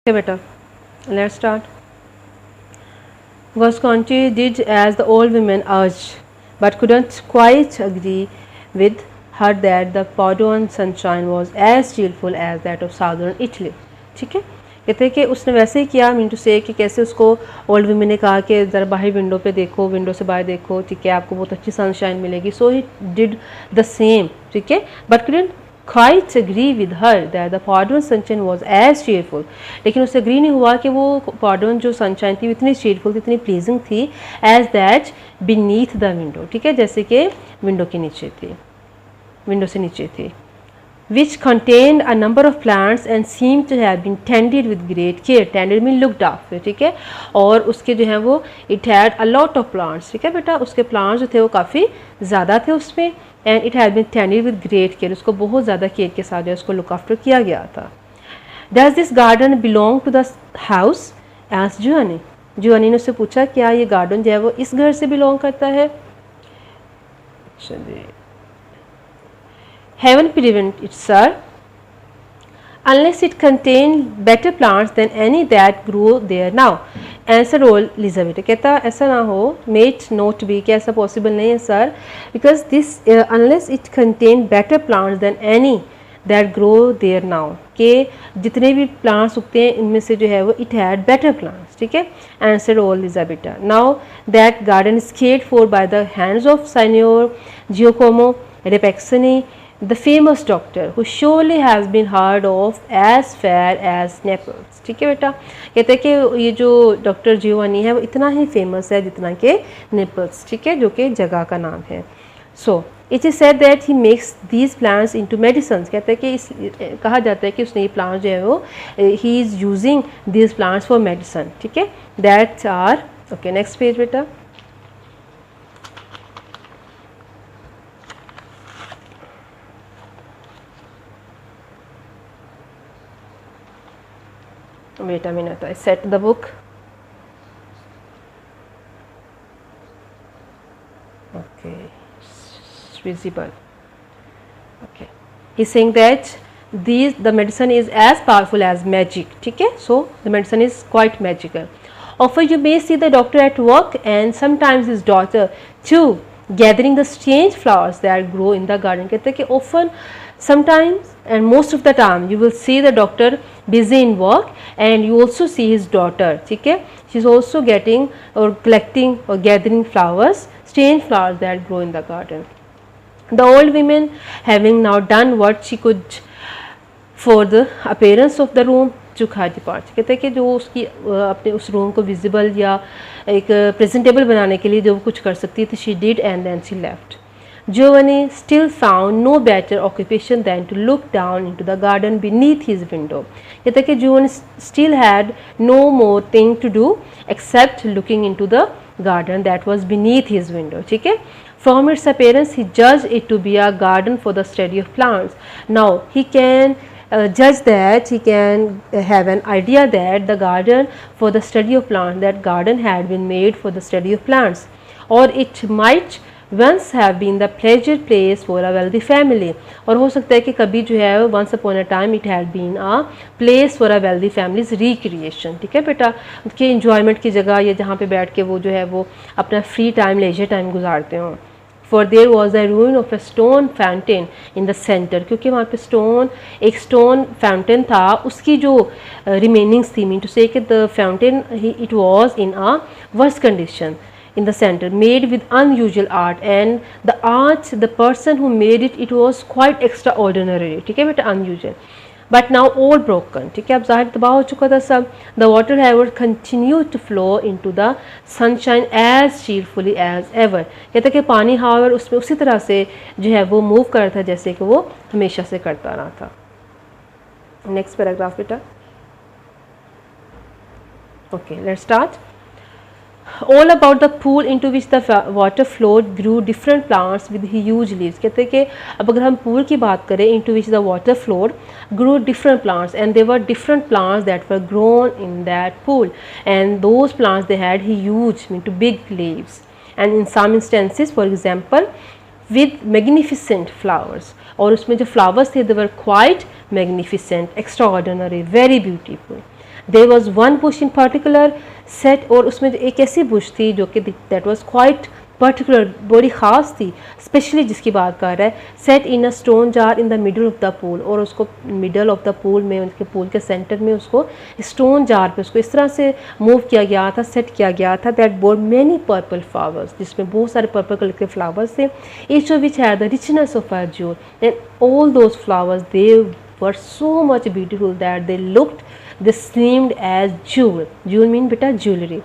Okay, beta, let's start. Visconti did as the old women urged, but couldn't quite agree with her that the Paduan sunshine was as cheerful as that of southern Italy. ठीक है, कहते हैं कि उसने वैसे ही किया, mean to से कि कैसे उसको ओल्ड वीमेन ने कहा कि ज़रा बाहर विंडो पे देखो, विंडो से बाहर देखो, ठीक है, आपको बहुत अच्छी सनशाइन मिलेगी. सो ही डिड द सेम, ठीक है, but couldn't quite agree with her that the Paduan sunshine was as cheerful. लेकिन उससे agree नहीं हुआ कि वो Paduan जो sunshine थी इतनी cheerful थी, इतनी pleasing थी as that beneath the window. ठीक है, जैसे कि विंडो के नीचे थी, विंडो से नीचे थी, which contained a number of plants and seemed to have been tended with great care. Tended mean looked after, ठीक है, और उसके जो है वो it had a lot of plants. ठीक है बेटा, उसके plants जो थे वो काफ़ी ज़्यादा थे उसमें, and it had been tended with great care. उसको बहुत ज़्यादा केयर के साथ जो उसको look after किया गया था. Does this garden belong to the house? asked Giovanni. Giovanni ने उससे पूछा क्या ये गार्डन जो है वो इस घर से बिलोंग करता है. चलिए, Heaven prevent it, sir, unless it contained better plants than any that grow there now. Answer all Elizabeth. कहता ऐसा ना हो, may it not be, कि ऐसा possible नहीं है sir, because this unless it contained better plants than any that grow there now, कि जितने भी plants उगते हैं इनमें से जो है वो it had better plants. ठीक है, answer all Elizabeth. Now that garden is cared for by the hands of Signor Giacomo Repezzoni, the famous doctor who surely has been heard of as far as Naples. ठीक है बेटा, कहते हैं कि ये जो डॉक्टर जियोवानी है वो इतना ही फेमस है जितना कि नेपल्स, ठीक है, जो कि जगह का नाम है. So it is said that he makes these plants into medicine. कहते हैं कि कहा जाता है कि उसने ये प्लांट जो है वो ही is using these plants for medicine. ठीक है, that's are okay. Next page बेटा. Wait a minute, I set the book. Okay, it's visible. Okay, he's saying that the medicine is as powerful as magic. ठीक है, so the medicine is quite magical. Often you may see the doctor at work and sometimes his daughter too, gathering the strange flowers that grow in the garden. कहते हैं कि often, sometimes and most of the time you will see the doctor busy in work and you also see his daughter. ठीक है, she is also getting or collecting or gathering flowers, strange flowers that grow in the garden. The old women having now done what she could for the appearance of the room took her departure. कहते हैं कि जो उसकी अपने उस room को visible या एक प्रेजेंटेबल बनाने के लिए जो कुछ कर सकती थी, she did and then she left. Giovanni still found no better occupation than to look down into the garden beneath his window. कहते हैं कि Giovanni still had no more thing to do except looking into the garden that was beneath his window. ठीक है, from its appearance he judged it to be a garden for the study of plants. Now he can judge that, he can have an idea that the garden for the study of plants, that garden had been made for the study of plants, or it might once have been the pleasure place for a wealthy family. और हो सकता है कि कभी जो है once upon a time it had been a place for a wealthy family's recreation. ठीक है बेटा, कि enjoyment की जगह या जहाँ पे बैठ के वो जो है वो अपना free time, leisure time गुजारते हों. For there was a ruin of a stone fountain in the center. क्योंकि वहाँ पे एक stone fountain था, उसकी जो remainings थी, mean to say कि the fountain it was in a worse condition in the center, made with unusual art, and the art, the person who made it, it was quite extraordinary. ठीक है बेटा, unusual, but now all broken. ठीक है, अब ज़ाहिर तबाह हो चुका था सब. The water however continued to flow into the sunshine as cheerfully as ever. कहते हैं कि पानी however उसमें उसी तरह से जो है वो मूव कर रहा था जैसे कि वो हमेशा से करता रहा था. नेक्स्ट पैराग्राफ बेटा. Okay, let's start. All about the pool into which the water flowed grew different plants with huge leaves. कहते हैं कि अब अगर हम pool की बात करें, into which the water flowed grew different plants, and there were different plants that were grown in that pool, and those plants they had huge, mean to big leaves, and in some instances, for example, with magnificent flowers. और उसमें जो flowers थे they were quite magnificent, extraordinary, very beautiful. There was one bush in particular set, और उसमें एक ऐसी Bush थी जो कि दैट वाज क्वाइट पर्टिकुलर, बड़ी ख़ास थी, स्पेशली जिसकी बात कर रहा है, set in a stone jar in the middle of the pool, और उसको मिडल ऑफ द पूल में, उनके पूल के सेंटर में उसको स्टोन जार पे उसको इस तरह से मूव किया गया था, सेट किया गया था, that bore many purple flowers, जिसमें बहुत सारे पर्पल कलर के फ्लावर्स थे, each of which had the richness of a jewel, and all those flowers they were so much beautiful that they looked, they seemed as jewel, jewel mean बेटा jewellery.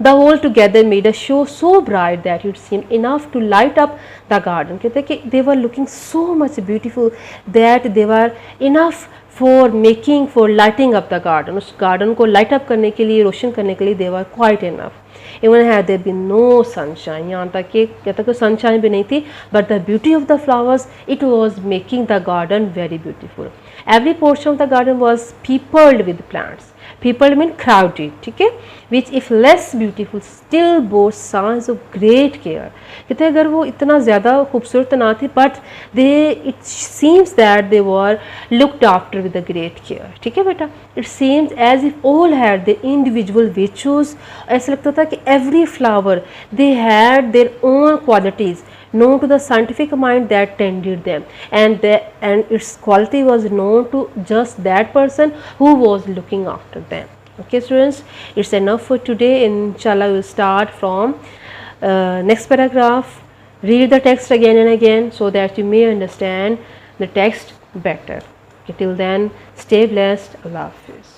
The whole together made a show so bright that it seemed enough to light up the garden. कहते हैं कि they were looking so much beautiful that they were enough for making, for lighting up the garden. उस garden को light up करने के लिए, रोशन करने के लिए they were quite enough. Even had there been no sunshine, यहाँ तक कि sunshine भी नहीं थी, but the beauty of the flowers, it was making the garden very beautiful. Every portion of the garden was peopled with plants. Peopled mean crowded, ठीक है, which if less beautiful still bore signs of great care. कहते हैं अगर वो इतना ज़्यादा खूबसूरत ना थी, but it seems that they were looked after with a great care. ठीक है बेटा, it seems as if all had their individual virtues. ऐसा लगता था कि every flower they had their own qualities known to the scientific mind that tended them, and its quality was known to just that person who was looking after them. Okay students, it's enough for today. Inshallah we'll start from next paragraph. Read the text again and again so that you may understand the text better. Okay, till then stay blessed. Allah Hafiz.